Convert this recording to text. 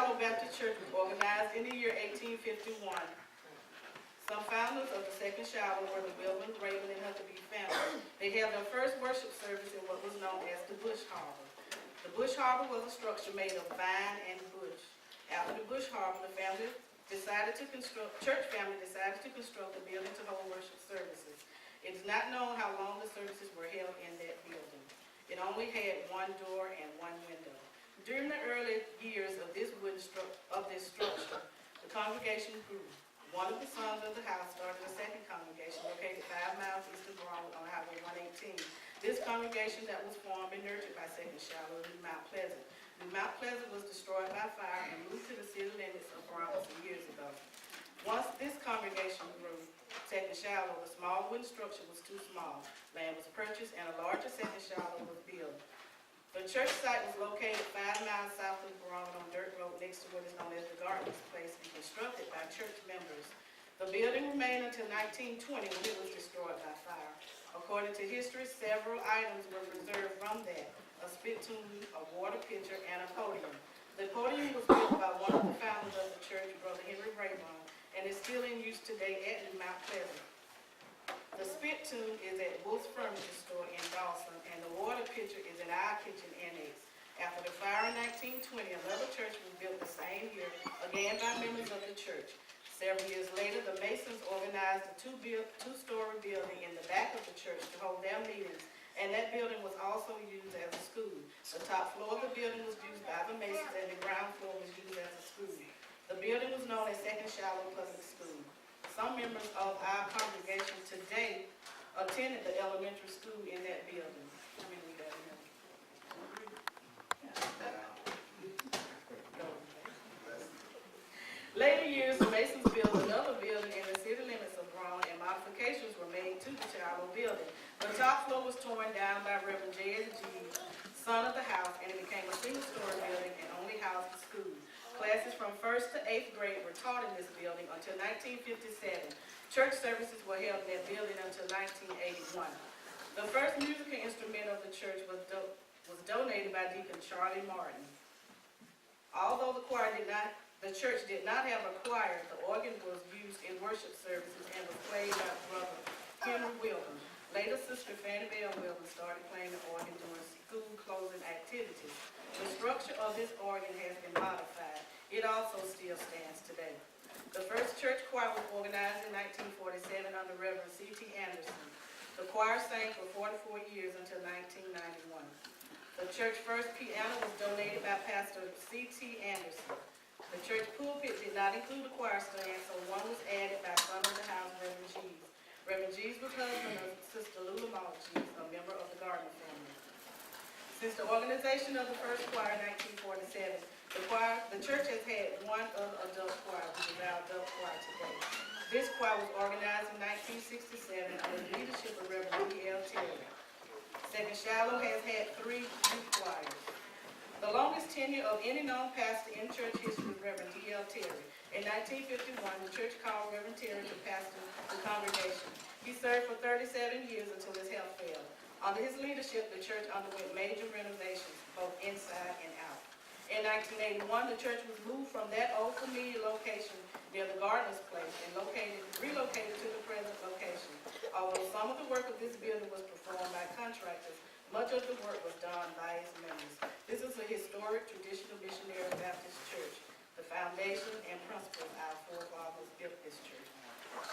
Shiloh Baptist Church was organized in the year 1851. Some founders of the Second Shiloh were the Wilburn, Raven, and Huckabee family. They held their first worship service in what was known as the Bush Harbor. The Bush Harbor was a structure made of vine and bush. After the Bush Harbor, the church family decided to construct a building to hold worship services. It is not known how long the services were held in that building. It only had one door and one window. During the early years of this structure, the congregation grew. One of the sons of the house started a second congregation located 5 miles east of Broward on Highway 118. This congregation that was formed and nurtured by Second Shiloh in Mount Pleasant. Mount Pleasant was destroyed by fire and moved to the city limits of Broward some years ago. Once this congregation grew, Second Shiloh, the small wooden structure was too small. Land was purchased and a larger Second Shiloh was built. The church site was located 5 miles south of Broward on Dirt Road next to what is known as the Gardeners Place and constructed by church members. The building remained until 1920 when it was destroyed by fire. According to history, several items were preserved from that: a spittoon, a water pitcher, and a podium. The podium was built by one of the founders of the church, Brother Henry Raybon, and is still in use today at Mount Pleasant. The spittoon is at Wolf's Furniture Store in Dawson, and the water pitcher is in our kitchen annex. After the fire in 1920, another church was built the same year, again by members of the church. Several years later, the Masons organized a two-story building in the back of the church to hold their meetings, and that building was also used as a school. The top floor of the building was used by the Masons, and the ground floor was used as a school. The building was known as Second Shiloh Public School. Some members of our congregation today attended the elementary school in that building. How many we got in there? Later years, the Masons built another building in the city limits of Broward, and modifications were made to the Shiloh building. The top floor was torn down by Reverend J.S.G., son of the house, and it became a single-story building and only housed the school. Classes from 1st to 8th grade were taught in this building until 1957. Church services were held in that building until 1981. The first musical instrument of the church was donated by Deacon Charlie Martin. Although the church did not have a choir, the organ was used in worship services and was played by Brother Henry Wilburn. Later, Sister Fannie Bell Wilburn started playing the organ during school closing activities. The structure of this organ has been modified. It also still stands today. The first church choir was organized in 1947 under Reverend C.T. Anderson. The choir sang for 44 years until 1991. The church first piano was donated by Pastor C.T. Anderson. The church pulpit did not include a choir stand, so one was added by son of the house, Reverend G's. Reverend G's was husband of Sister Lula Malt G's, a member of the Gardner family. Since the organization of the first choir in 1947, the church has had one other adult choir, which is our adult choir today. This choir was organized in 1967 under the leadership of Reverend D.L. Terry. Second Shiloh has had 3 youth choirs. The longest tenure of any known pastor in church history was Reverend D.L. Terry. In 1951, the church called Reverend Terry to pastor the congregation. He served for 37 years until his health failed. Under his leadership, the church underwent major renovations, both inside and out. In 1981, the church was moved from that old familiar location near the Gardeners Place and relocated to the present location. Although some of the work of this building was performed by contractors, much of the work was done by its members. This is a historic, traditional Missionary Baptist church. The foundation and principles our forefathers built this church on.